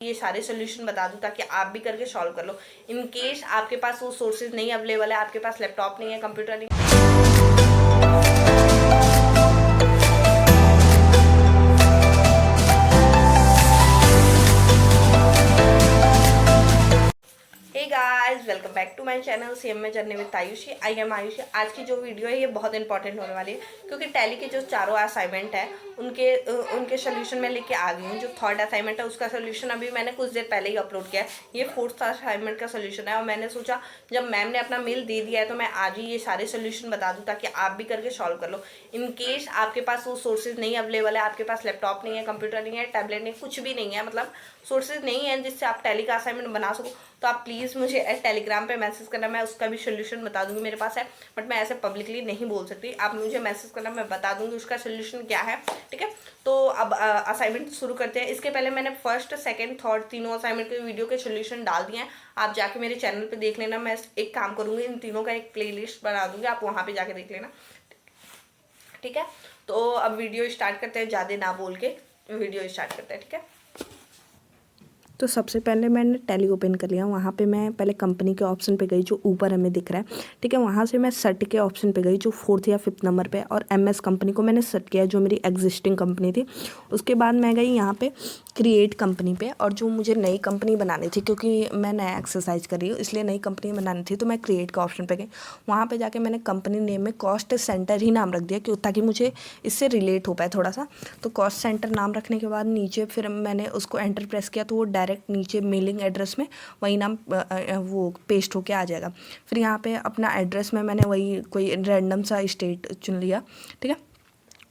ये सारे सोल्यूशन बता दूं ताकि आप भी करके सॉल्व कर लो। इन केस आपके पास वो सोर्सेज नहीं अवेलेबल है, आपके पास लैपटॉप नहीं है, कंप्यूटर नहीं है। Hey guys, welcome back to my channel same में journey with Ayushi. I am Ayushi. आज की जो वीडियो है ये बहुत इंपॉर्टेंट होने वाली है क्योंकि टैली के जो चारों असाइनमेंट है उनके सोल्यूशन मैं लेके आ गई हूँ। जो थर्ड असाइनमेंट है उसका सोल्यूशन अभी मैंने कुछ देर पहले ही अपलोड किया है। ये फोर्थ असाइनमेंट का सोल्यूशन है और मैंने सोचा जब मैम ने अपना मेल दे दिया है तो मैं आज ही ये सारे सोल्यूशन बता दूँ ताकि आप भी करके सॉल्व कर लो। इन केस आपके पास वो सोर्सेज नहीं अवेलेबल है, आपके पास लैपटॉप नहीं है, कंप्यूटर नहीं है, टैबलेट नहीं, कुछ भी नहीं है, मतलब सोर्सेज नहीं है जिससे आप टैली का असाइनमेंट बना सको, तो आप प्लीज़ मुझे टेलीग्राम पे मैसेज करना। मैं उसका भी सोल्यूशन बता दूंगी, मेरे पास है बट मैं ऐसे पब्लिकली नहीं बोल सकती। आप मुझे मैसेज करना, मैं बता दूंगी उसका सोल्यूशन क्या है, ठीक है। तो अब असाइनमेंट शुरू करते हैं। इसके पहले मैंने फर्स्ट, सेकंड, थर्ड तीनों असाइनमेंट के वीडियो के सोल्यूशन डाल दिए हैं। आप जाके मेरे चैनल पे देख लेना। मैं एक काम करूँगी, इन तीनों का एक प्ले बना दूंगी, आप वहाँ पर जाके देख लेना, ठीक है। तो अब वीडियो स्टार्ट करते हैं, ज़्यादा ना बोल के वीडियो स्टार्ट करते हैं, ठीक है। तो सबसे पहले मैंने टैली ओपन कर लिया। वहाँ पे मैं पहले कंपनी के ऑप्शन पे गई जो ऊपर हमें दिख रहा है, ठीक है। वहाँ से मैं सर्ट के ऑप्शन पे गई जो 4th या 5th नंबर पे, और एमएस कंपनी को मैंने सर्ट किया जो मेरी एग्जिस्टिंग कंपनी थी। उसके बाद मैं गई यहाँ पे क्रिएट कंपनी पे, और जो मुझे नई कंपनी बनानी थी क्योंकि मैं नया एक्सरसाइज कर रही हूँ इसलिए नई कंपनी बनानी थी, तो मैं क्रिएट का ऑप्शन पे गई। वहाँ पर जाके मैंने कंपनी नेम में कॉस्ट सेंटर ही नाम रख दिया क्यों, ताकि मुझे इससे रिलेट हो पाए थोड़ा सा। तो कॉस्ट सेंटर नाम रखने के बाद नीचे फिर मैंने उसको एंटर प्रेस किया तो वो डायरेक्ट नीचे मेलिंग एड्रेस में वही नाम वो पेस्ट होके आ जाएगा। फिर यहाँ पे अपना एड्रेस में मैंने वही कोई रैंडम सा स्टेट चुन लिया, ठीक है।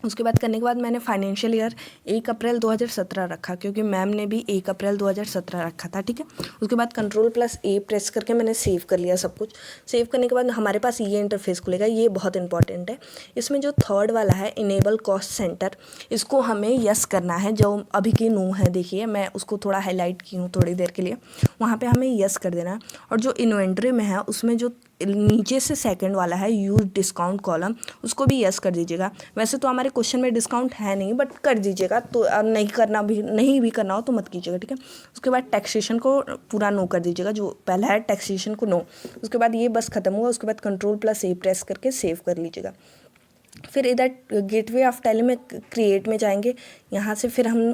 उसके बाद करने के बाद मैंने फाइनेंशियल ईयर 1 अप्रैल 2017 रखा क्योंकि मैम ने भी 1 अप्रैल 2017 रखा था, ठीक है। उसके बाद Ctrl+A प्रेस करके मैंने सेव कर लिया सब कुछ। सेव करने के बाद हमारे पास ये इंटरफेस खुलेगा। ये बहुत इंपॉर्टेंट है। इसमें जो थर्ड वाला है इनेबल कॉस्ट सेंटर, इसको हमें यस करना है। जो अभी की नो है, देखिए मैं उसको थोड़ा हाईलाइट की हूँ थोड़ी देर के लिए, वहाँ पर हमें यस कर देना है। और जो इन्वेंट्री में है उसमें जो नीचे से सेकंड वाला है यूज डिस्काउंट कॉलम, उसको भी यस कर दीजिएगा। वैसे तो हमारे क्वेश्चन में डिस्काउंट है नहीं बट कर दीजिएगा, तो नहीं भी करना हो तो मत कीजिएगा, ठीक है। उसके बाद टैक्सेशन को पूरा नो कर दीजिएगा, जो पहला है टैक्सेशन को नो। उसके बाद ये बस खत्म हुआ। उसके बाद Ctrl+A प्रेस करके सेव कर लीजिएगा। फिर इधर गेटवे ऑफ टैली में क्रिएट में जाएंगे। यहाँ से फिर हम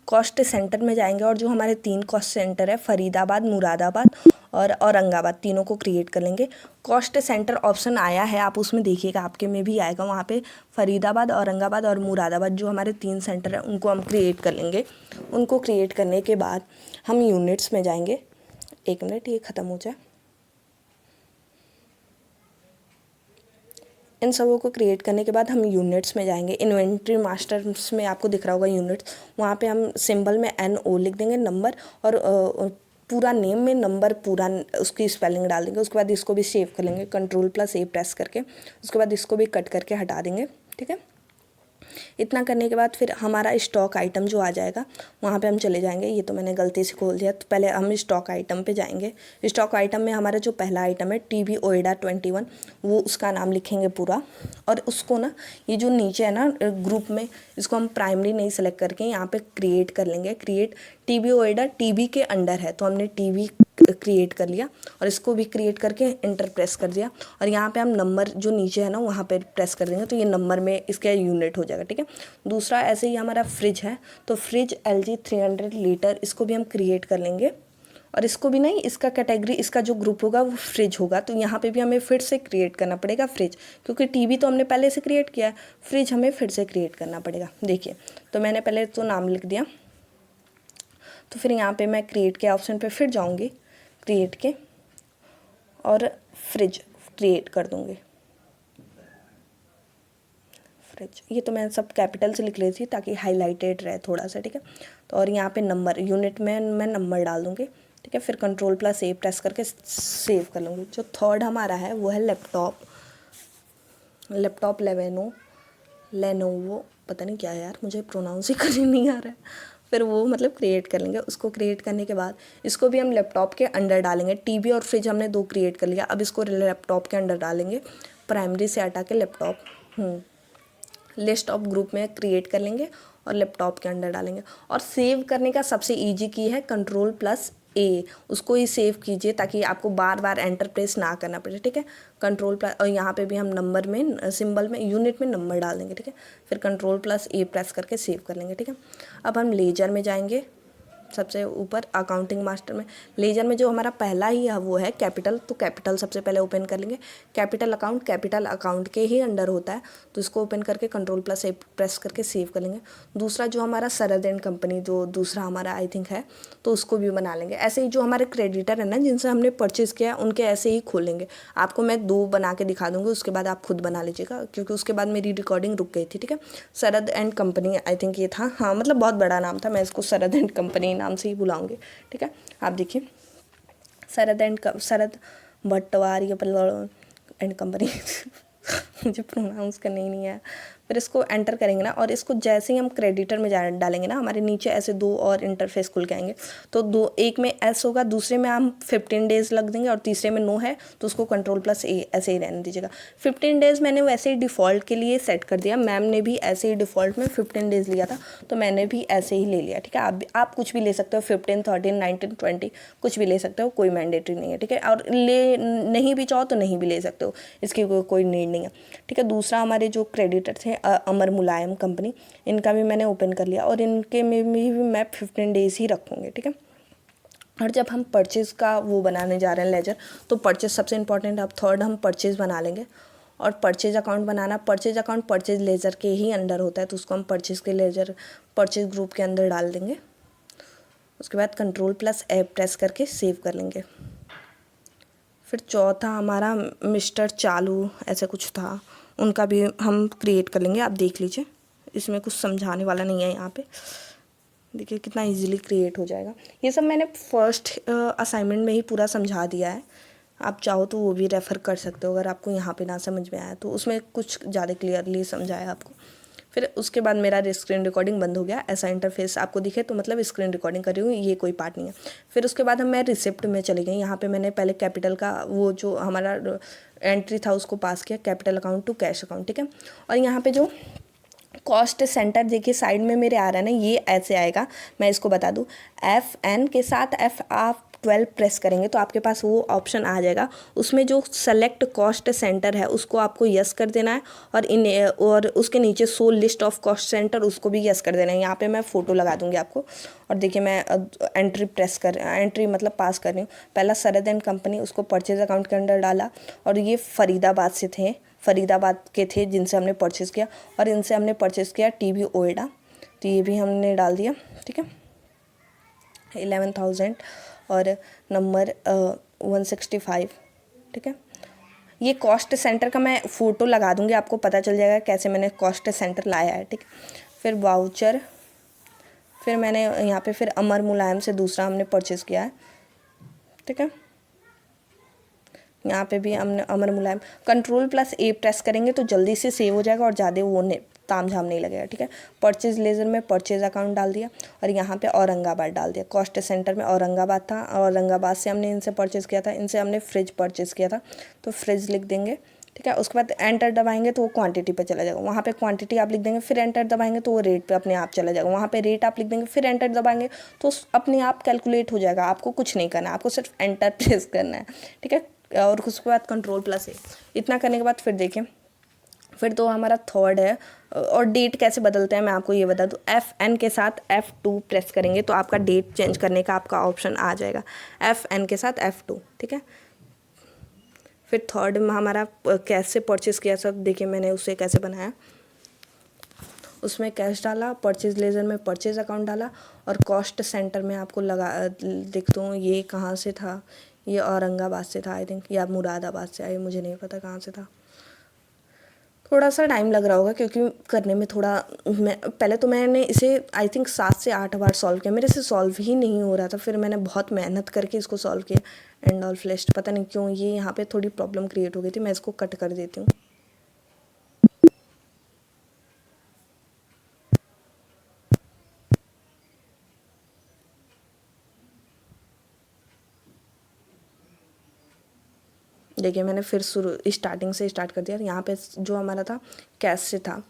कॉस्ट सेंटर में जाएंगे और जो हमारे 3 कॉस्ट सेंटर है फरीदाबाद, मुरादाबाद और औरंगाबाद, तीनों को क्रिएट कर लेंगे। कॉस्ट सेंटर ऑप्शन आया है, आप उसमें देखिएगा, आपके में भी आएगा। वहाँ पे फरीदाबाद, औरंगाबाद और मुरादाबाद जो हमारे 3 सेंटर है उनको हम क्रिएट कर लेंगे। उनको क्रिएट करने के बाद हम यूनिट्स में जाएंगे। 1 मिनट, ये ख़त्म हो जाए। इन सबों को क्रिएट करने के बाद हम यूनिट्स में जाएंगे। इन्वेंट्री मास्टर्स में आपको दिख रहा होगा यूनिट्स, वहाँ पे हम सिंबल में NO लिख देंगे, नंबर, और पूरा नेम में नंबर पूरा उसकी स्पेलिंग डाल देंगे। उसके बाद इसको भी सेव कर लेंगे Ctrl+A प्रेस करके। उसके बाद इसको भी कट करके हटा देंगे, ठीक है। इतना करने के बाद फिर हमारा स्टॉक आइटम जो आ जाएगा वहाँ पे हम चले जाएंगे। ये तो मैंने गलती से खोल दिया, तो पहले हम स्टॉक आइटम पे जाएंगे। स्टॉक आइटम में हमारा जो पहला आइटम है TB OIDA 21, वो उसका नाम लिखेंगे पूरा। और उसको ना, ये जो नीचे है ना ग्रुप में, इसको हम प्राइमरी नहीं सेलेक्ट करके यहाँ पे क्रिएट कर लेंगे। क्रिएट TB OIDA TB के अंडर है तो हमने TB क्रिएट कर लिया और इसको भी क्रिएट करके एंटर प्रेस कर दिया। और यहाँ पे हम नंबर जो नीचे है ना वहाँ पे प्रेस कर देंगे तो ये नंबर में इसका यूनिट हो जाएगा, ठीक है। दूसरा ऐसे ही हमारा फ्रिज है तो फ्रिज LG 300 लीटर, इसको भी हम क्रिएट कर लेंगे। और इसको भी नहीं, इसका कैटेगरी, इसका जो ग्रुप होगा वो फ्रिज होगा, तो यहाँ पे भी हमें फिर से क्रिएट करना पड़ेगा फ्रिज, क्योंकि TB तो हमने पहले से क्रिएट किया है, फ्रिज हमें फिर से क्रिएट करना पड़ेगा। देखिए, तो मैंने पहले तो नाम लिख दिया, तो फिर यहाँ पे मैं क्रिएट के ऑप्शन पे फिर जाऊँगी, क्रिएट के, और फ्रिज क्रिएट कर दूँगी। फ्रिज, ये तो मैं सब कैपिटल से लिख रही थी ताकि हाईलाइटेड रहे थोड़ा सा, ठीक है। तो और यहाँ पे नंबर, यूनिट में मैं नंबर डाल दूँगी, ठीक है। फिर Ctrl+A प्रेस करके सेव कर लूँगी। जो थर्ड हमारा है वो है लैपटॉप लेनोवो, पता नहीं क्या है यार, मुझे प्रोनाउंस ही करने नहीं आ रहा है। फिर वो मतलब क्रिएट कर लेंगे। उसको क्रिएट करने के बाद इसको भी हम लैपटॉप के अंडर डालेंगे। TB और फ्रिज हमने 2 क्रिएट कर लिया, अब इसको लैपटॉप के अंडर डालेंगे। प्राइमरी से हटा के लैपटॉप, लिस्ट ऑफ ग्रुप में क्रिएट कर लेंगे और लैपटॉप के अंदर डालेंगे। और सेव करने का सबसे इजी की है Ctrl+A, उसको ही सेव कीजिए ताकि आपको बार बार एंटर प्रेस ना करना पड़े, ठीक है। Ctrl+ और यहाँ पे भी हम नंबर में सिंबल में यूनिट में नंबर डाल देंगे, ठीक है। फिर Ctrl+A प्रेस करके सेव कर लेंगे, ठीक है। अब हम लेजर में जाएंगे, सबसे ऊपर अकाउंटिंग मास्टर में लेजर में जो हमारा पहला ही है वो है कैपिटल, तो कैपिटल सबसे पहले ओपन कर लेंगे। कैपिटल अकाउंट के ही अंडर होता है, तो इसको ओपन करके Ctrl+A प्रेस करके सेव कर लेंगे। दूसरा जो हमारा सरद एंड कंपनी, जो दूसरा हमारा आई थिंक है, तो उसको भी बना लेंगे। ऐसे ही जो हमारे क्रेडिटर है ना, जिनसे हमने परचेज़ किया उनके ऐसे ही खोलेंगे। आपको मैं 2 बना के दिखा दूँगी, उसके बाद आप खुद बना लीजिएगा, क्योंकि उसके बाद मेरी रिकॉर्डिंग रुक गई थी, ठीक है। सरद एंड कंपनी आई थिंक ये था, हाँ मतलब बहुत बड़ा नाम था, मैं इसको सरद एंड कंपनी नाम से ही बुलाऊंगी, ठीक है। आप देखिए सरद भट्टवार एंड कंपनी मुझे प्रोनाउंस करने ही नहीं है। फिर इसको एंटर करेंगे ना, और इसको जैसे ही हम क्रेडिटर में डालेंगे ना, हमारे नीचे ऐसे 2 और इंटरफेस खुल के आएंगे। तो एक में एस होगा, दूसरे में हम 15 डेज़ लग देंगे, और तीसरे में नो है तो उसको Ctrl+A ऐसे ही रहने दीजिएगा। 15 डेज़ मैंने वैसे ही डिफ़ॉल्ट के लिए सेट कर दिया, मैम ने भी ऐसे ही डिफ़ॉल्ट में 15 डेज़ लिया था, तो मैंने भी ऐसे ही ले लिया, ठीक है। आप कुछ भी ले सकते हो, 15, 13, 19, 20 कुछ भी ले सकते हो, कोई मैंडेटरी नहीं है, ठीक है। और ले नहीं भी चाहो तो नहीं भी ले सकते हो, इसकी कोई नीड नहीं है, ठीक है। दूसरा हमारे जो क्रेडिटर थे अमर मुलायम कंपनी, इनका भी मैंने ओपन कर लिया, और इनके में भी मैं 15 डेज़ ही रखूँगी, ठीक है। और जब हम परचेज़ का वो बनाने जा रहे हैं लेजर, तो परचेज़ सबसे इंपॉर्टेंट है। अब थर्ड हम परचेज़ बना लेंगे, और परचेज़ अकाउंट बनाना, परचेज़ अकाउंट परचेज़ लेजर के ही अंडर होता है, तो उसको हम परचेज़ के लेजर परचेज़ ग्रुप के अंदर डाल देंगे। उसके बाद Ctrl+A प्रेस करके सेव कर लेंगे। फिर चौथा हमारा मिस्टर चालू ऐसे कुछ था, उनका भी हम क्रिएट कर लेंगे। आप देख लीजिए, इसमें कुछ समझाने वाला नहीं है, यहाँ पे देखिए कितना इजीली क्रिएट हो जाएगा। ये सब मैंने फर्स्ट असाइनमेंट में ही पूरा समझा दिया है, आप चाहो तो वो भी रेफ़र कर सकते हो अगर आपको यहाँ पे ना समझ में आया तो, उसमें कुछ ज़्यादा क्लियरली समझाया आपको। फिर उसके बाद मेरा स्क्रीन रिकॉर्डिंग बंद हो गया, ऐसा इंटरफेस आपको दिखे तो मतलब स्क्रीन रिकॉर्डिंग कर रही हूँ, ये कोई पार्ट नहीं है। फिर उसके बाद मैं रिसिप्ट में चली गई, यहाँ पे मैंने पहले कैपिटल का वो जो हमारा एंट्री था उसको पास किया, capital account to cash account, ठीक है। और यहाँ पे जो कॉस्ट सेंटर देखिए साइड में मेरे आ रहा है ना, ये ऐसे आएगा, मैं इसको बता दूँ, FN के साथ F आप 12 प्रेस करेंगे तो आपके पास वो ऑप्शन आ जाएगा। उसमें जो सेलेक्ट कॉस्ट सेंटर है उसको आपको यस कर देना है, और उसके नीचे show list of cost centre उसको भी यस कर देना है। यहाँ पे मैं फ़ोटो लगा दूँगी आपको, और देखिए मैं एंट्री मतलब पास कर रही हूँ। पहला सरद एंड कंपनी, उसको परचेज अकाउंट के अंदर डाला, और ये फरीदाबाद से थे, फरीदाबाद के थे जिनसे हमने परचेज़ किया, और इनसे हमने परचेज़ किया TV ओएडा, तो ये भी हमने डाल दिया, ठीक है। 11,000 और नंबर 165, ठीक है। ये कॉस्ट सेंटर का मैं फ़ोटो लगा दूँगी, आपको पता चल जाएगा कैसे मैंने कॉस्ट सेंटर लाया है, ठीक। फिर वाउचर, फिर मैंने यहाँ पे फिर अमर मुलायम से दूसरा हमने परचेज़ किया है, ठीक है। यहाँ पे भी हमने अमर मुलायम, Ctrl+A प्रेस करेंगे तो जल्दी से सेव हो जाएगा और ज़्यादा वो ताम झाम नहीं लगेगा, ठीक है। परचेज लेजर में परचेज अकाउंट डाल दिया, और यहाँ पे औरंगाबाद डाल दिया। कॉस्ट सेंटर में औरंगाबाद था, औरंगाबाद से हमने इनसे परचेज़ किया था, इनसे हमने फ्रिज परचेज़ किया था, तो फ्रिज लिख देंगे, ठीक है। उसके बाद एंटर दबाएंगे तो वो क्वांटिटी पे चला जाएगा, वहाँ पे क्वांटिटी आप लिख देंगे, फिर एंटर दबाएंगे तो वो रेट पे अपने आप चला जाएगा, वहाँ पे रेट आप लिख देंगे, फिर एंटर दबाएंगे तो अपने आप कैलकुलेट हो जाएगा। आपको कुछ नहीं करना है, आपको सिर्फ एंटर प्रेस करना है, ठीक है। और उसके बाद Ctrl+A, इतना करने के बाद फिर देखिए, फिर तो हमारा थर्ड है। और डेट कैसे बदलते हैं मैं आपको ये बता दूँ, FN के साथ F2 प्रेस करेंगे तो आपका डेट चेंज करने का आपका ऑप्शन आ जाएगा, FN के साथ F2, ठीक है। फिर थर्ड में हमारा कैश से परचेज़ किया, सब देखिए मैंने उसे कैसे बनाया, उसमें कैश डाला, परचेज लेजर में परचेज अकाउंट डाला, और कॉस्ट सेंटर में आपको लगा देखता हूँ ये कहाँ से था, ये औरंगाबाद से था आई थिंक, या मुरादाबाद से आई, मुझे नहीं पता कहाँ से था। थोड़ा सा टाइम लग रहा होगा क्योंकि करने में थोड़ा, मैं पहले तो मैंने इसे आई थिंक 7 से 8 बार सॉल्व किया, मेरे से सॉल्व ही नहीं हो रहा था, फिर मैंने बहुत मेहनत करके इसको सॉल्व किया। एंड ऑल फ्लेश्ड, पता नहीं क्यों ये यहाँ पे थोड़ी प्रॉब्लम क्रिएट हो गई थी, मैं इसको कट कर देती हूँ। देखिए मैंने फिर शुरू स्टार्टिंग से स्टार्ट कर दिया। यहाँ पे जो हमारा था कैश से था,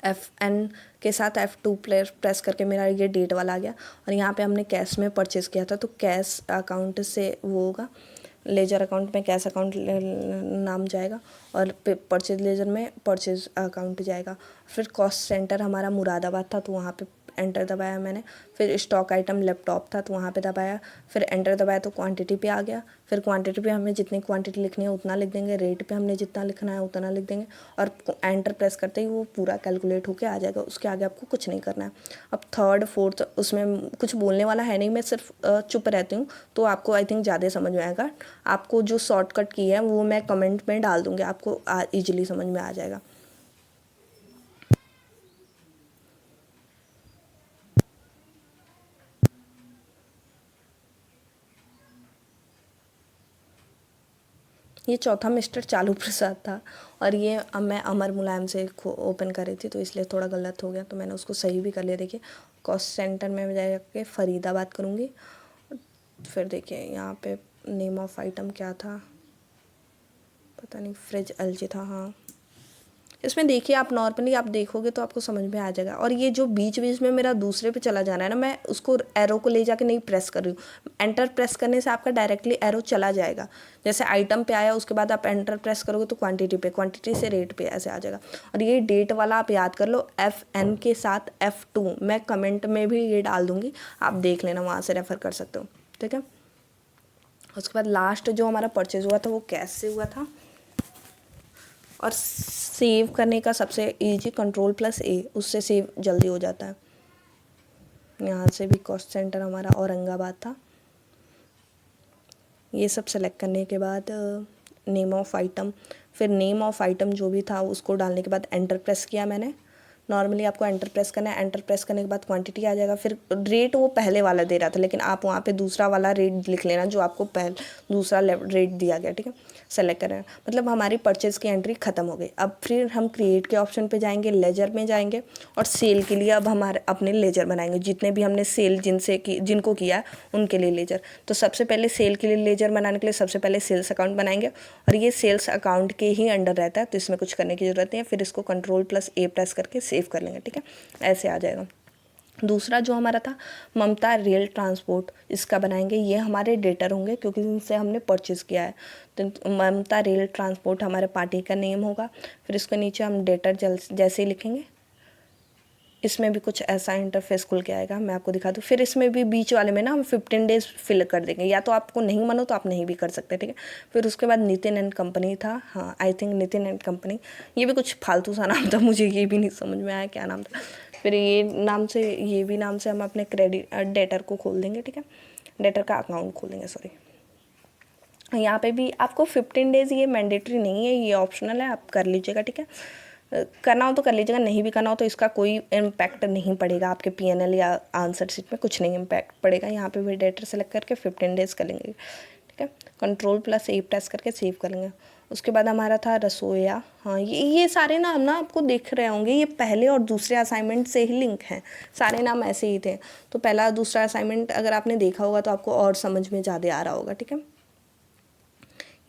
FN के साथ F2 प्रेस करके मेरा ये डेट वाला आ गया। और यहाँ पे हमने कैश में परचेज़ किया था तो कैश अकाउंट से वो होगा, लेजर अकाउंट में कैश अकाउंट नाम जाएगा और परचेज लेजर में परचेज अकाउंट जाएगा। फिर कॉस्ट सेंटर हमारा मुरादाबाद था तो वहाँ पे एंटर दबाया मैंने। फिर स्टॉक आइटम लैपटॉप था तो वहाँ पे दबाया, फिर एंटर दबाया तो क्वांटिटी पे आ गया। फिर क्वांटिटी पे हमें जितनी क्वांटिटी लिखनी है उतना लिख देंगे, रेट पे हमने जितना लिखना है उतना लिख देंगे और एंटर प्रेस करते ही वो पूरा कैलकुलेट होके आ जाएगा। उसके आगे आपको कुछ नहीं करना है। अब थर्ड फोर्थ उसमें कुछ बोलने वाला है नहीं, मैं सिर्फ चुप रहती हूँ तो आपको आई थिंक ज़्यादा समझ में आएगा। आपको जो शॉर्टकट की है वो मैं कमेंट में डाल दूँगी, आपको ईजिली समझ में आ जाएगा। ये चौथा मिस्टर चालू प्रसाद था और ये अब मैं अमर मुलायम से ओपन कर रही थी तो इसलिए थोड़ा गलत हो गया, तो मैंने उसको सही भी कर लिया। देखिए कॉस्ट सेंटर में जाके फरीदाबाद करूँगी। फिर देखिए यहाँ पे नेम ऑफ आइटम क्या था, पता नहीं, फ्रिज एलजी था। हाँ, इसमें देखिए आप नॉर्मली आप देखोगे तो आपको समझ में आ जाएगा। और ये जो बीच बीच में मेरा दूसरे पे चला जाना है ना, मैं उसको एरो को ले जाके नहीं प्रेस कर रही हूँ। एंटर प्रेस करने से आपका डायरेक्टली एरो चला जाएगा। जैसे आइटम पे आया उसके बाद आप एंटर प्रेस करोगे तो क्वांटिटी पे, क्वांटिटी से रेट पे ऐसे आ जाएगा। और ये डेट वाला आप याद कर लो, FN के साथ F2 मैं कमेंट में भी ये डाल दूँगी, आप देख लेना, वहाँ से रेफ़र कर सकते हो। ठीक है। उसके बाद लास्ट जो हमारा परचेज़ हुआ था वो कैश से हुआ था। और सेव करने का सबसे इजी Ctrl+A, उससे सेव जल्दी हो जाता है। यहाँ से भी कॉस्ट सेंटर हमारा औरंगाबाद था। ये सब सेलेक्ट करने के बाद नेम ऑफ आइटम, फिर नेम ऑफ आइटम जो भी था उसको डालने के बाद एंटर प्रेस किया मैंने। नॉर्मली आपको एंटर प्रेस करना है, एंटर प्रेस करने के बाद क्वांटिटी आ जाएगा। फिर रेट वो पहले वाला दे रहा था लेकिन आप वहाँ पे दूसरा वाला रेट लिख लेना जो आपको दूसरा रेट दिया गया। ठीक है, सेलेक्ट करें, मतलब हमारी परचेज़ की एंट्री ख़त्म हो गई। अब फिर हम क्रिएट के ऑप्शन पे जाएंगे, लेजर में जाएंगे और सेल के लिए अब हमारे अपने लेजर बनाएंगे। जितने भी हमने सेल जिनको किया उनके लिए लेजर। तो सबसे पहले सेल के लिए लेजर बनाने के लिए सबसे पहले सेल्स अकाउंट बनाएंगे और ये सेल्स अकाउंट के ही अंडर रहता है तो इसमें कुछ करने की ज़रूरत नहीं है। फिर इसको Ctrl+A प्रेस करके सेव कर लेंगे। ठीक है, ऐसे आ जाएगा। दूसरा जो हमारा था ममता रेल ट्रांसपोर्ट, इसका बनाएंगे। ये हमारे डेटर होंगे क्योंकि इनसे हमने परचेज़ किया है। तो ममता रेल ट्रांसपोर्ट हमारे पार्टी का नेम होगा। फिर इसके नीचे हम डेटर जैसे ही लिखेंगे, इसमें भी कुछ ऐसा इंटरफेस खुल के आएगा, मैं आपको दिखा दूँ। फिर इसमें भी बीच वाले में ना हम 15 डेज़ फिल कर देंगे, या तो आपको नहीं मानो तो आप नहीं भी कर सकते। ठीक है, फिर उसके बाद नितिन एंड कंपनी था। हाँ, I think Nitin and company, ये भी कुछ फालतू सा नाम था, मुझे ये भी नहीं समझ में आया क्या नाम था। फिर ये भी नाम से हम अपने क्रेडिट डेटर को खोल देंगे। ठीक है, डेटर का अकाउंट खोल देंगे, सॉरी। यहाँ पे भी आपको 15 डेज़, ये मैंडेटरी नहीं है, ये ऑप्शनल है, आप कर लीजिएगा। ठीक है, करना हो तो कर लीजिएगा, नहीं भी करना हो तो इसका कोई इम्पैक्ट नहीं पड़ेगा आपके PNL या आंसर शीट में, कुछ नहीं इम्पैक्ट पड़ेगा। यहाँ पे भी डेटर सेलेक्ट करके 15 डेज़ कर लेंगे। ठीक है, Ctrl+A प्रेस करके सेव कर लेंगे। उसके बाद हमारा था रसोईया। हाँ, ये सारे नाम ना आपको दिख रहे होंगे, ये पहले और दूसरे असाइनमेंट से ही लिंक हैं, सारे नाम ऐसे ही थे। तो पहला दूसरा असाइनमेंट अगर आपने देखा होगा तो आपको और समझ में ज़्यादा आ रहा होगा। ठीक है,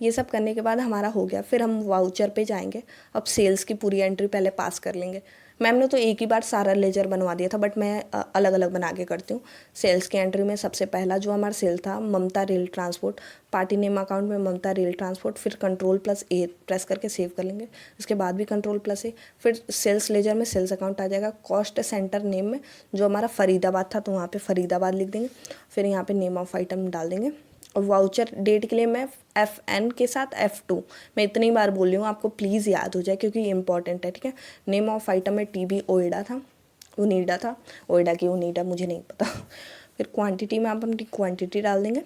ये सब करने के बाद हमारा हो गया। फिर हम वाउचर पे जाएंगे। अब सेल्स की पूरी एंट्री पहले पास कर लेंगे। मैम ने तो एक ही बार सारा लेजर बनवा दिया था, बट मैं अलग अलग बना के करती हूँ। सेल्स की एंट्री में सबसे पहला जो हमारा सेल था Mamta rail transport, party name account में ममता रेल ट्रांसपोर्ट। फिर Ctrl+A प्रेस करके सेव कर लेंगे। इसके बाद भी Ctrl+A, फिर सेल्स लेजर में सेल्स अकाउंट आ जाएगा। कॉस्ट सेंटर नेम में जो हमारा फरीदाबाद था तो वहाँ पे फरीदाबाद लिख देंगे। फिर यहाँ पे नेम ऑफ आइटम डाल देंगे। और वाउचर डेट के लिए मैं FN के साथ F2, मैं इतनी बार बोल रही हूँ, आपको प्लीज़ याद हो जाए क्योंकि ये इंपॉर्टेंट है। ठीक है, नेम ऑफ आइटम में TB ओएडा था, ओएडा की ओनिडा मुझे नहीं पता। फिर क्वांटिटी में आप अपनी क्वांटिटी डाल देंगे।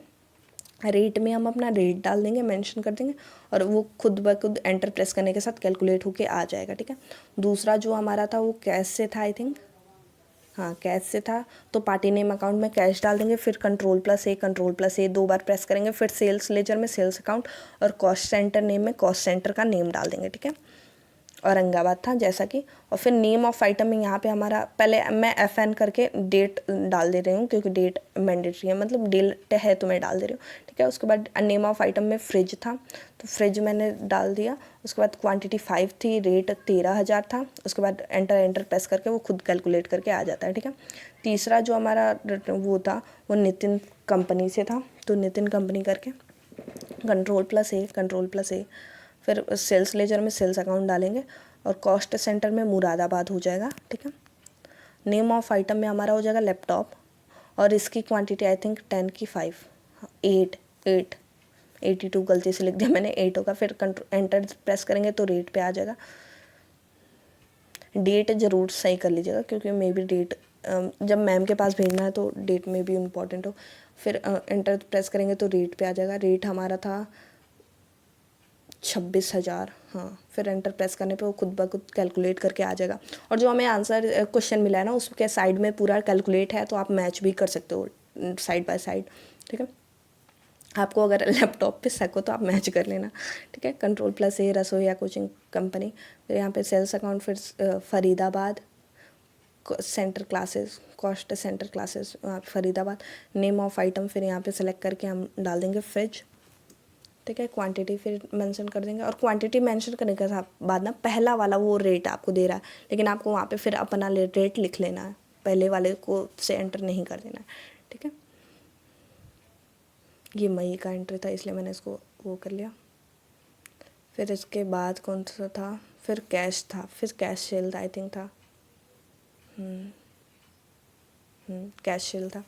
रेट में हम अपना रेट डाल देंगे, मेंशन कर देंगे और वो खुद ब खुद एंटर प्रेस करने के साथ कैलकुलेट होके आ जाएगा। ठीक है, दूसरा जो हमारा था वो कैश से था, आई थिंक, हाँ कैश से था। तो पार्टी नेम अकाउंट में कैश डाल देंगे। फिर Ctrl+A 2 बार प्रेस करेंगे। फिर सेल्स लेजर में सेल्स अकाउंट और कॉस्ट सेंटर नेम में कॉस्ट सेंटर का नेम डाल देंगे। ठीक है, औरंगाबाद था जैसा कि। और फिर नेम ऑफ आइटम में यहाँ पे हमारा पहले मैं FN करके डेट डाल दे रही हूँ क्योंकि डेट मैंडेटरी है, मतलब डेट है तो मैं डाल दे रही हूँ, ठीक है। उसके बाद नेम ऑफ आइटम में फ्रिज था तो फ्रिज मैंने डाल दिया। उसके बाद क्वांटिटी 5 थी, रेट 13,000 था। उसके बाद एंटर प्रेस करके वो खुद कैलकुलेट करके आ जाता है, ठीक है। तीसरा जो हमारा वो था वो नितिन कंपनी से था, तो नितिन कंपनी करके कंट्रोल+A फिर सेल्स लेजर में सेल्स अकाउंट डालेंगे और कॉस्ट सेंटर में मुरादाबाद हो जाएगा, ठीक है। नेम ऑफ आइटम में हमारा हो जाएगा लैपटॉप और इसकी क्वांटिटी आई थिंक 10 की 5 8 82 गलती से लिख दिया मैंने, 8 होगा। फिर एंटर प्रेस करेंगे तो रेट पे आ जाएगा। डेट ज़रूर सही कर लीजिएगा क्योंकि मे बी डेट जब मैम के पास भेजना है तो डेट में भी इम्पॉर्टेंट हो। फिर एंटर प्रेस करेंगे तो रेट पे आ जाएगा। रेट हमारा था 26,000, हाँ। फिर एंटर प्रेस करने पे वो खुद ब खुद कैलकुलेट करके आ जाएगा। और जो हमें आंसर क्वेश्चन मिला है ना उसके साइड में पूरा कैलकुलेट है, तो आप मैच भी कर सकते हो साइड बाय साइड, ठीक है। आपको अगर लैपटॉप पे शक हो तो आप मैच कर लेना, ठीक है। कंट्रोल+A रसोईया कोचिंग कंपनी, फिर यहाँ पे सेल्स अकाउंट, फिर Faridabad centre classes, cost centre classes Faridabad. Name of item फिर यहाँ पे सेलेक्ट करके हम डाल देंगे फ्रिज, ठीक है। क्वांटिटी फिर मेंशन कर देंगे और क्वांटिटी मेंशन करने के बाद ना पहला वाला वो रेट आपको दे रहा है, लेकिन आपको वहाँ पे फिर अपना रेट लिख लेना है, पहले वाले को से एंटर नहीं कर देना है, ठीक है। ये मई का एंट्री था इसलिए मैंने इसको वो कर लिया। फिर इसके बाद कौन सा था, फिर कैश था, फिर कैश सेल था आई थिंक था, कैश सेल था।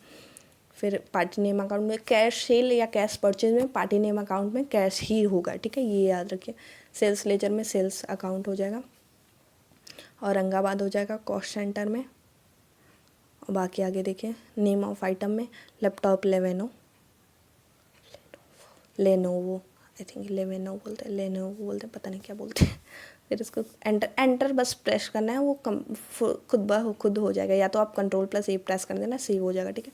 फिर पार्टी नेम अकाउंट में कैश सेल या कैश परचेज में पार्टी नेम अकाउंट में कैश ही होगा, ठीक है, ये याद रखिए। सेल्स लेजर में सेल्स अकाउंट हो जाएगा। औरंगाबाद हो जाएगा कॉस्ट सेंटर में। और बाकी आगे देखिए नेम ऑफ आइटम में laptop Lenovo I think Lenovo बोलते हैं, पता नहीं क्या बोलते हैं। फिर इसको एंटर बस प्रेस करना है, वो खुद हो जाएगा, या तो आप कंट्रोल+A प्रेस कर देना, सेव हो जाएगा, ठीक है।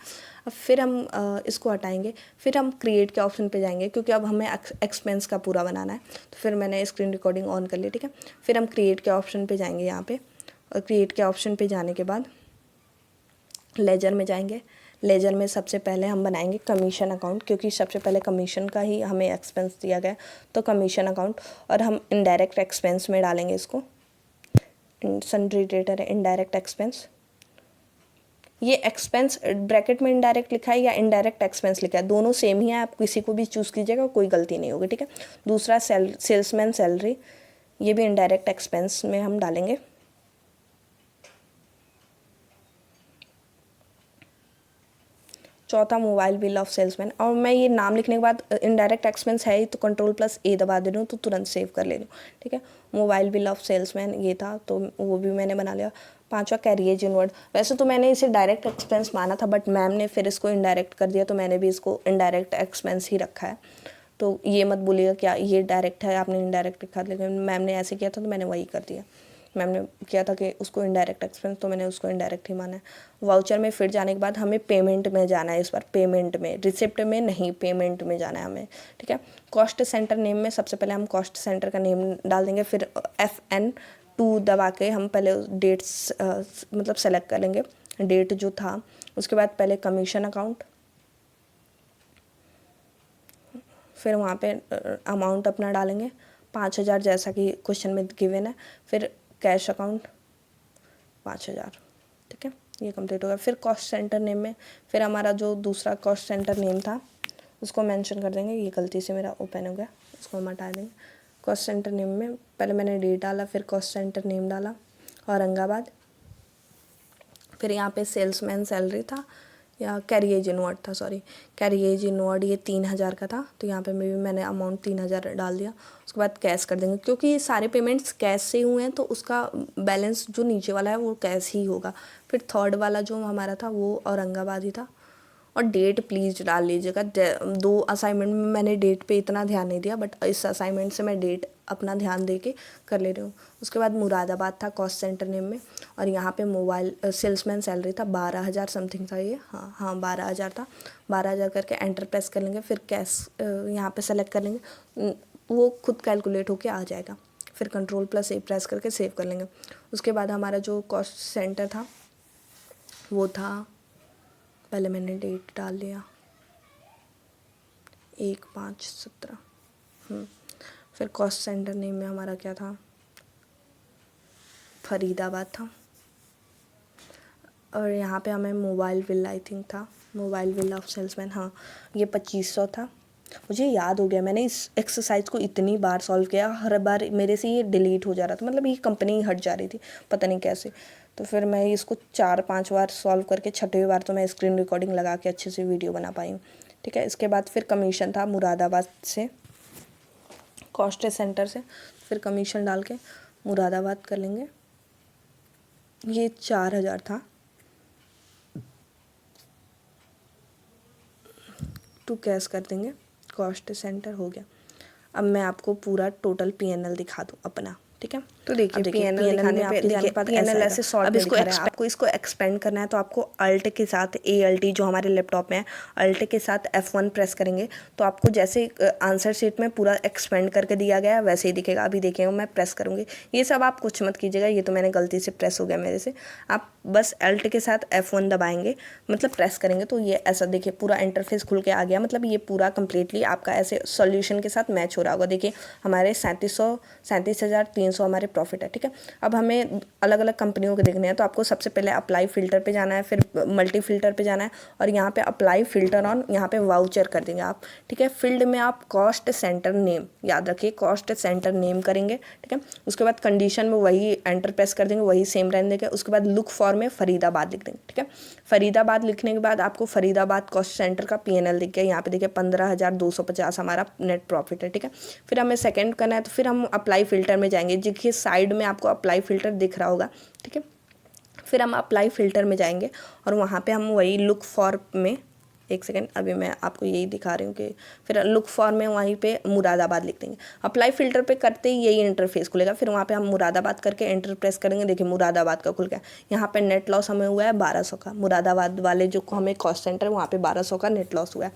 अब फिर हम इसको हटाएंगे, फिर हम क्रिएट के ऑप्शन पे जाएंगे क्योंकि अब हमें एक्सपेंस का पूरा बनाना है। तो फिर मैंने स्क्रीन रिकॉर्डिंग ऑन कर ली, ठीक है। फिर हम क्रिएट के ऑप्शन पे जाएंगे यहाँ पे, और क्रिएट के ऑप्शन पे जाने के बाद लेजर में जाएंगे। लेजर में सबसे पहले हम बनाएंगे कमीशन अकाउंट क्योंकि सबसे पहले कमीशन का ही हमें एक्सपेंस दिया गया, तो कमीशन अकाउंट। और हम इनडायरेक्ट एक्सपेंस में डालेंगे इसको, सन्ड्री डेटर है इनडायरेक्ट एक्सपेंस। ये एक्सपेंस ब्रैकेट में इनडायरेक्ट लिखा है या इनडायरेक्ट एक्सपेंस लिखा है, दोनों सेम ही है, आप किसी को भी चूज़ कीजिएगा, कोई गलती नहीं होगी, ठीक है। दूसरा सेल्समैन सैलरी, ये भी इनडायरेक्ट एक्सपेंस में हम डालेंगे। चौथा मोबाइल बिल ऑफ सेल्समैन। और मैं ये नाम लिखने के बाद इनडायरेक्ट एक्सपेंस है ही तो कंट्रोल+A दबा दे रही हूँ तो तुरंत सेव कर ले रही हूँ, ठीक है। मोबाइल बिल ऑफ सेल्समैन ये था तो वो भी मैंने बना लिया। पांचवा कैरियज इनवर्ड, वैसे तो मैंने इसे डायरेक्ट एक्सपेंस माना था बट मैम ने फिर इसको इनडायरेक्ट कर दिया तो मैंने भी इसको इनडायरेक्ट एक्सपेंस ही रखा है। तो ये मत बोलिएगा क्या ये डायरेक्ट है आपने इनडायरेक्ट लिखा, लेकिन मैम ने ऐसे किया था तो मैंने वही कर दिया। मैम ने किया था कि उसको इनडायरेक्ट एक्सपेंस, तो मैंने उसको इनडायरेक्ट ही माना है। वाउचर में फिर जाने के बाद हमें पेमेंट में जाना है, इस बार पेमेंट में, रिसिप्ट में नहीं, पेमेंट में जाना है हमें, ठीक है। कॉस्ट सेंटर नेम में सबसे पहले हम कॉस्ट सेंटर का नेम डाल देंगे, फिर FN2 दबा के हम पहले डेट्स मतलब सेलेक्ट कर लेंगे डेट जो था। उसके बाद पहले कमीशन अकाउंट, फिर वहाँ पे अमाउंट अपना डालेंगे 5,000 जैसा कि क्वेश्चन में गिवन है। फिर कैश अकाउंट 5,000, ठीक है, ये कंप्लीट होगा। फिर कॉस्ट सेंटर नेम में फिर हमारा जो दूसरा कॉस्ट सेंटर नेम था उसको मेंशन कर देंगे। ये गलती से मेरा ओपन हो गया, उसको हम हटा देंगे। कॉस्ट सेंटर नेम में पहले मैंने डेट डाला, फिर कॉस्ट सेंटर नेम डाला औरंगाबाद। फिर यहाँ पे सेल्समैन सैलरी था या कैरियज इनवर्ड था, सॉरी कैरियज इनवर्ड, ये 3,000 का था तो यहाँ पे मैंने अमाउंट 3,000 डाल दिया। उसके बाद कैश कर देंगे क्योंकि ये सारे पेमेंट्स कैश से हुए हैं तो उसका बैलेंस जो नीचे वाला है वो कैश ही होगा। फिर थर्ड वाला जो हमारा था वो औरंगाबाद ही था। और डेट प्लीज़ डाल लीजिएगा, 2 असाइनमेंट में मैंने डेट पे इतना ध्यान नहीं दिया बट इस असाइनमेंट से मैं डेट अपना ध्यान दे के कर ले रही हूँ। उसके बाद मुरादाबाद था कॉस्ट सेंटर नेम में, और यहाँ पे मोबाइल सेल्समैन सैलरी था 12,000 समथिंग था ये, हाँ 12,000 था। 12,000 करके एंटर प्रेस कर लेंगे, फिर कैश यहाँ पे सेलेक्ट कर लेंगे, वो खुद कैलकुलेट होके आ जाएगा। फिर Ctrl+A प्रेस करके सेव कर लेंगे। उसके बाद हमारा जो कॉस्ट सेंटर था वो था, पहले मैंने डेट डाल लिया 1/5/17। फिर कॉस्ट सेंटर नेम में हमारा क्या था, फरीदाबाद था। और यहाँ पे हमें मोबाइल विला आई थिंक था, मोबाइल विला ऑफ सेल्समैन, हाँ ये 2500 था। मुझे याद हो गया, मैंने इस एक्सरसाइज को इतनी बार सॉल्व किया, हर बार मेरे से ये डिलीट हो जा रहा था, मतलब ये कंपनी ही हट जा रही थी, पता नहीं कैसे। तो फिर मैं इसको 4-5 बार सॉल्व करके 6वीं बार तो मैं स्क्रीन रिकॉर्डिंग लगा के अच्छे से वीडियो बना पाई हूँ, ठीक है। इसके बाद फिर कमीशन था मुरादाबाद से, कॉस्ट सेंटर से, फिर कमीशन डाल के मुरादाबाद कर लेंगे। ये 4000 था। टू कैश कर देंगे, कॉस्ट सेंटर हो गया। अब मैं आपको पूरा टोटल PNL दिखा दूँ अपना, ठीक है। तो देखिए PNL दिखाने पे देखिए PNL ऐसे शॉर्ट में दिखा रहा है। आपको इसको एक्सपेंड करना है तो आपको अल्ट के साथ ALT, जो हमारे लैपटॉप में है, अल्ट के साथ F1 प्रेस करेंगे तो आपको जैसे आंसर शीट में पूरा एक्सपेंड करके दिया गया है वैसे ही दिखेगा। अभी देखिएगा मैं प्रेस करूँगी, ये सब आप कुछ मत कीजिएगा, ये तो मैंने गलती से प्रेस हो गया मेरे से। आप बस अल्ट के साथ F1 दबाएंगे, मतलब प्रेस करेंगे तो ये ऐसा देखिए पूरा इंटरफेस खुल के आ गया। मतलब ये पूरा कंप्लीटली आपका ऐसे सॉल्यूशन के साथ मैच हो रहा होगा। देखिए हमारे 37,300 हमारे प्रॉफिट है, ठीक है। अब हमें अलग अलग कंपनियों के देखने हैं तो आपको सबसे पहले अप्लाई फ़िल्टर पे जाना है, फिर मल्टी फ़िल्टर पे जाना है और यहाँ पे अप्लाई फ़िल्टर ऑन, यहाँ पे वाउचर कर देंगे आप, ठीक है। फील्ड में आप कॉस्ट सेंटर नेम, याद रखिए कॉस्ट सेंटर नेम करेंगे, ठीक है। उसके बाद कंडीशन में वही एंटर प्रेस कर देंगे, वही सेम रहने देंगे। उसके बाद लुक फॉर में फरीदाबाद लिख देंगे, ठीक है। फरीदाबाद लिखने के बाद आपको फरीदाबाद कॉस्ट सेंटर का PNL दिख गया। यहाँ पे देखिए 15,250 हमारा नेट प्रॉफिट है, ठीक है। फिर हमें सेकंड करना है तो फिर हम अप्लाई फ़िल्टर में जाएंगे, देखिए साइड में आपको अप्लाई फ़िल्टर दिख रहा होगा, ठीक है। फिर हम अप्लाई फ़िल्टर में जाएंगे और वहाँ पे हम वही लुक फॉर में, एक सेकेंड अभी मैं आपको यही दिखा रही हूँ कि फिर लुक फॉर में वहीं पे मुरादाबाद लिख देंगे। अप्लाई फ़िल्टर पे करते ही यही इंटरफेस खुलेगा, फिर वहाँ पे हम मुरादाबाद करके एंटर प्रेस करेंगे। देखिए मुरादाबाद का खुल गया। यहाँ पे नेट लॉस हमें हुआ है 1200 का, मुरादाबाद वाले जो हमें कॉस्ट सेंटर है वहाँ पे 1200 का नेट लॉस हुआ है।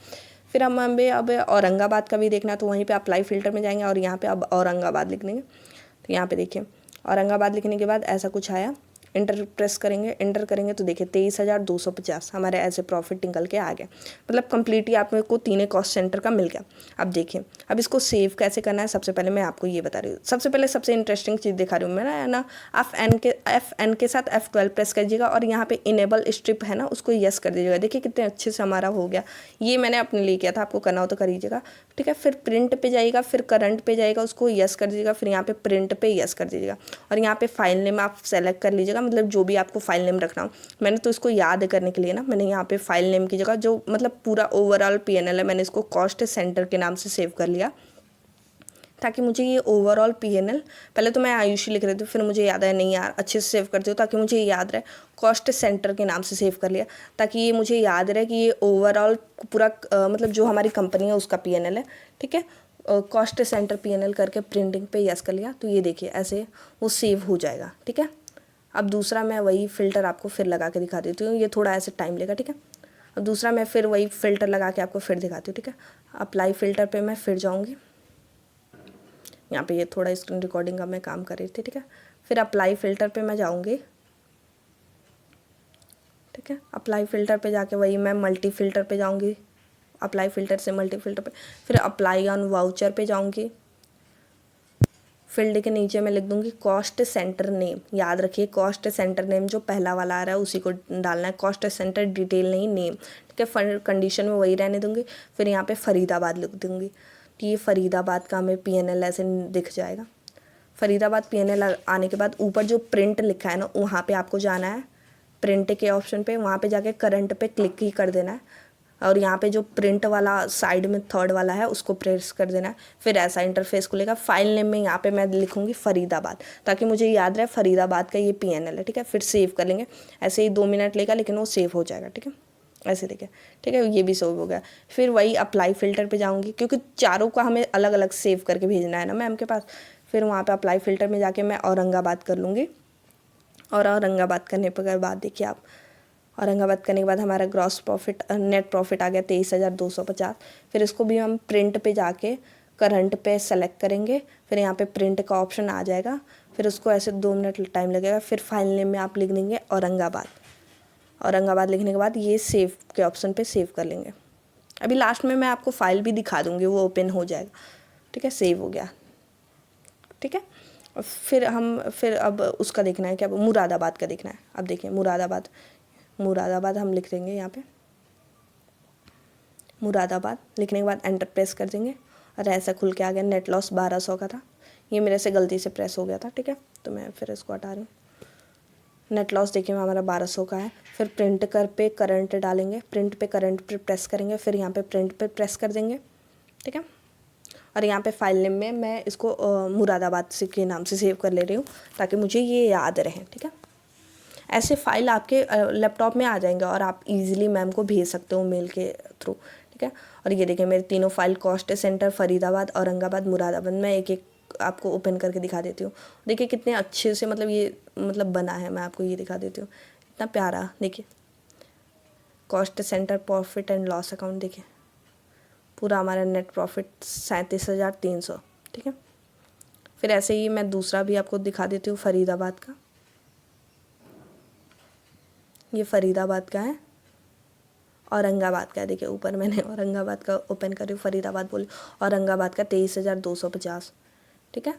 फिर हमें अब औरंगाबाद का भी देखना है तो वहीं पे अप्लाई फ़िल्टर में जाएंगे और यहाँ पे अब औरंगाबाद लिख देंगे। तो यहाँ पे देखिए औरंगाबाद लिखने के बाद ऐसा कुछ आया, इंटर प्रेस करेंगे, इंटर करेंगे तो देखिए 23,250 हमारे ऐसे प्रॉफिट निकल के आ गया। मतलब कंप्लीटली आपको तीनों कॉस्ट सेंटर का मिल गया। अब देखिए अब इसको सेव कैसे करना है, सबसे पहले मैं आपको ये बता रही हूँ। सबसे पहले सबसे इंटरेस्टिंग चीज़ दिखा रही हूँ मैं ना, F के साथ F12 प्रेस करिएगा और यहाँ पे इनेबल स्ट्रिप है ना, उसको यस कर दीजिएगा। देखिए कितने अच्छे से हमारा हो गया। ये मैंने अपने लिए किया था, आपको करना हो तो कर लीजिएगा, ठीक है। फिर प्रिंट पे जाइएगा, फिर करंट पे जाइएगा, उसको यस कर दीजिएगा, फिर यहाँ पे प्रिंट पे यस कर दीजिएगा और यहाँ पे फाइल नेम आप सेलेक्ट कर लीजिएगा, मतलब जो भी आपको फाइल नेम रखना हो। मैंने तो इसको याद करने के लिए ना, मैंने यहाँ पे फाइल नेम की जगह जो मतलब पूरा ओवरऑल PNL है, मैंने इसको कॉस्ट सेंटर के नाम से सेव कर लिया ताकि मुझे ये ओवरऑल PNL, पहले तो मैं आयुषी लिख रही थी, फिर मुझे याद आया नहीं यार अच्छे से सेव करती हूँ ताकि मुझे याद रहे, कॉस्ट सेंटर के नाम से सेव कर लिया ताकि ये मुझे याद रहे कि ये ओवरऑल पूरा मतलब जो हमारी कंपनी है उसका PNL है, ठीक है। कॉस्ट सेंटर PNL करके प्रिंटिंग पे यस कर लिया तो ये देखिए ऐसे वो सेव हो जाएगा, ठीक है। अब दूसरा मैं वही फ़िल्टर आपको फिर लगा के दिखा देती हूँ, ये थोड़ा ऐसे टाइम लेगा, ठीक है। अब दूसरा मैं फिर वही फ़िल्टर लगा के आपको फिर दिखाती हूँ, ठीक है। अप्लाई फ़िल्टर पे मैं फिर जाऊँगी, यहाँ पे ये थोड़ा स्क्रीन रिकॉर्डिंग का मैं काम कर रही थी, ठीक है। फिर अप्लाई फ़िल्टर पे मैं जाऊँगी, ठीक है। अप्लाई फ़िल्टर पे जाके वही मैं मल्टी फ़िल्टर पे जाऊँगी, अप्लाई फ़िल्टर से मल्टी फ़िल्टर पे, फिर अप्लाई ऑन वाउचर पे जाऊँगी। फील्ड के नीचे मैं लिख दूँगी कॉस्ट सेंटर नेम, याद रखिए कॉस्ट सेंटर नेम जो पहला वाला आ रहा है उसी को डालना है, कॉस्ट सेंटर डिटेल नहीं नेम, ठीक है। कंडीशन में वही रहने दूँगी। फिर यहाँ पे फरीदाबाद लिख दूँगी कि ये फरीदाबाद का हमें PNL ऐसे दिख जाएगा। फरीदाबाद PNL आने के बाद ऊपर जो प्रिंट लिखा है ना, वहाँ पे आपको जाना है प्रिंट के ऑप्शन पे, वहाँ पे जाके करंट पे क्लिक ही कर देना है और यहाँ पे जो प्रिंट वाला साइड में थर्ड वाला है उसको प्रेस कर देना है। फिर ऐसा इंटरफेस खुलेगा। फाइल नेम में यहाँ पे मैं लिखूँगी फरीदाबाद ताकि मुझे याद रहे फरीदाबाद का ये PNL है, ठीक है। फिर सेव कर लेंगे, ऐसे ही 2 मिनट लेगा लेकिन वो सेव हो जाएगा, ठीक है। ऐसे देखिए, ठीक है, ये भी सेव हो गया। फिर वही अप्लाई फ़िल्टर पे जाऊँगी क्योंकि चारों का हमें अलग अलग सेव करके भेजना है ना मैम के पास। फिर वहाँ पे अप्लाई फ़िल्टर में जाके मैं औरंगाबाद कर लूँगी और औरंगाबाद करने के बाद देखिए आप, औरंगाबाद करने के बाद हमारा ग्रॉस प्रॉफिट नेट प्रॉफिट आ गया 23,250। फिर इसको भी हम प्रिंट पे जाके करंट पे सेलेक्ट करेंगे, फिर यहाँ पे प्रिंट का ऑप्शन आ जाएगा, फिर उसको ऐसे 2 मिनट टाइम लगेगा। फिर फाइल नेम में आप लिख देंगे औरंगाबाद। औरंगाबाद लिखने के बाद ये सेव के ऑप्शन पे सेव कर लेंगे। अभी लास्ट में मैं आपको फाइल भी दिखा दूँगी, वो ओपन हो जाएगा। ठीक है, सेव हो गया। ठीक है, और फिर अब उसका देखना है क्या, मुरादाबाद का देखना है। अब देखिए मुरादाबाद हम लिख देंगे यहाँ पे। मुरादाबाद लिखने के बाद एंटर प्रेस कर देंगे और ऐसा खुल के आ गया। नेट लॉस 1200 का था, ये मेरे से गलती से प्रेस हो गया था। ठीक है, तो मैं फिर इसको हटा रही हूँ। नेट लॉस देखिए हमारा 1200 का है। फिर प्रिंट कर पे करंट डालेंगे, प्रिंट पे करंट पे प्रेस करेंगे, फिर यहाँ पे प्रिंट पे प्रेस कर देंगे। ठीक है, और यहाँ पे फाइल नेम में मैं इसको मुरादाबाद से के नाम से सेव कर ले रही हूँ ताकि मुझे ये याद रहे। ठीक है, ऐसे फाइल आपके लैपटॉप में आ जाएंगे और आप इजीली मैम को भेज सकते हो मेल के थ्रू। ठीक है, और ये देखिए मेरे तीनों file cost centre, Faridabad, Aurangabad, Moradabad, मैं एक एक आपको ओपन करके दिखा देती हूँ। देखिए कितने अच्छे से ये बना है, मैं आपको ये दिखा देती हूँ, इतना प्यारा। देखिए cost centre, profit and loss account, देखिए पूरा हमारा नेट प्रॉफिट 37,300। ठीक है, फिर ऐसे ही मैं दूसरा भी आपको दिखा देती हूँ, फरीदाबाद का। ये फरीदाबाद का है, औरंगाबाद का है। देखिए ऊपर मैंने औरंगाबाद का ओपन करी, फरीदाबाद बोली, औरंगाबाद का 23,250। ठीक है,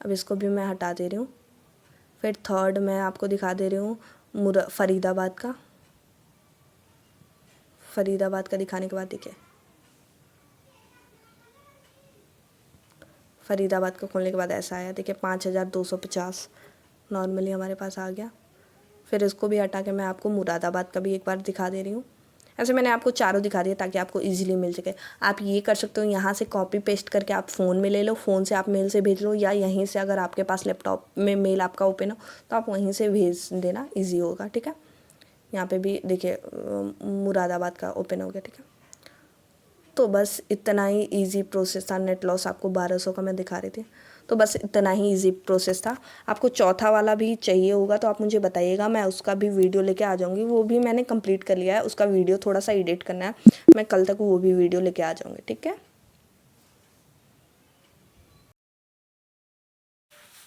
अब इसको भी मैं हटा दे रही हूँ। फिर थर्ड मैं आपको दिखा दे रही हूँ फरीदाबाद का। फरीदाबाद का दिखाने के बाद देखिए फरीदाबाद को खोलने के बाद ऐसा आया। देखिए 5,250 नॉर्मली हमारे पास आ गया। फिर इसको भी हटा के मैं आपको मुरादाबाद का भी एक बार दिखा दे रही हूँ। ऐसे मैंने आपको चारों दिखा दिए ताकि आपको इजीली मिल सके। आप ये कर सकते हो, यहाँ से कॉपी पेस्ट करके आप फ़ोन में ले लो, फ़ोन से आप मेल से भेज लो, या यहीं से अगर आपके पास लैपटॉप में मेल आपका ओपन हो तो आप वहीं से भेज देना, ईजी होगा। ठीक है, यहाँ पे भी देखिए मुरादाबाद का ओपन हो गया। ठीक है, तो बस इतना ही इजी प्रोसेस था। नेट लॉस आपको 1200 का मैं दिखा रही थी, तो बस इतना ही इजी प्रोसेस था। आपको चौथा वाला भी चाहिए होगा तो आप मुझे बताइएगा, मैं उसका भी वीडियो लेके आ जाऊँगी। वो भी मैंने कंप्लीट कर लिया है, उसका वीडियो थोड़ा सा एडिट करना है, मैं कल तक वो भी वीडियो लेके आ जाऊँगी। ठीक है,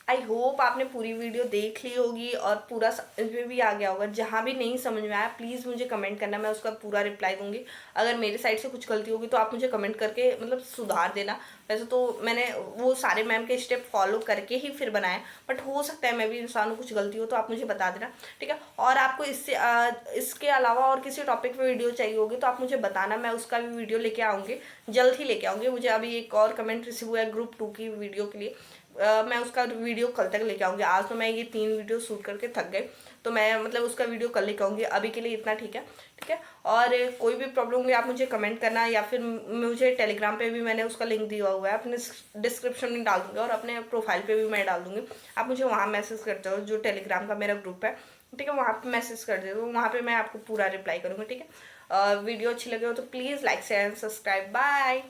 आई होप आपने पूरी वीडियो देख ली होगी और पूरा समझ में भी आ गया होगा। जहाँ भी नहीं समझ में आया प्लीज़ मुझे कमेंट करना, मैं उसका पूरा रिप्लाई दूंगी। अगर मेरे साइड से कुछ गलती होगी तो आप मुझे कमेंट करके सुधार देना। वैसे तो मैंने वो सारे मैम के स्टेप फॉलो करके ही फिर बनाया, बट हो सकता है मैं भी इंसान को कुछ गलती हो तो आप मुझे बता देना। ठीक है, और आपको इसके अलावा और किसी टॉपिक पर वीडियो चाहिए होगी तो आप मुझे बताना, मैं उसका भी वीडियो लेके आऊँगी, जल्द ही लेके आऊँगी। मुझे अभी एक और कमेंट रिसीव हुआ है ग्रुप 2 की वीडियो के लिए, मैं उसका वीडियो कल तक लेके आऊँगी। आज तो मैं ये 3 वीडियो शूट करके थक गई, तो मैं उसका वीडियो कल लेके आऊँगी। अभी के लिए इतना ठीक है। ठीक है, और कोई भी प्रॉब्लम होगी आप मुझे कमेंट करना, या फिर मुझे टेलीग्राम पे भी मैंने उसका लिंक दिया हुआ है, अपने डिस्क्रिप्शन में डाल दूँगी और अपने प्रोफाइल पे भी मैं डाल दूँगी। आप मुझे वहाँ मैसेज करते हो, जो टेलीग्राम का मेरा ग्रुप है। ठीक है, वहाँ पर मैसेज कर दे दो, वहाँ पर मैं आपको पूरा रिप्लाई करूँगी। ठीक है, वीडियो अच्छी लगे हो तो please like share and subscribe. Bye.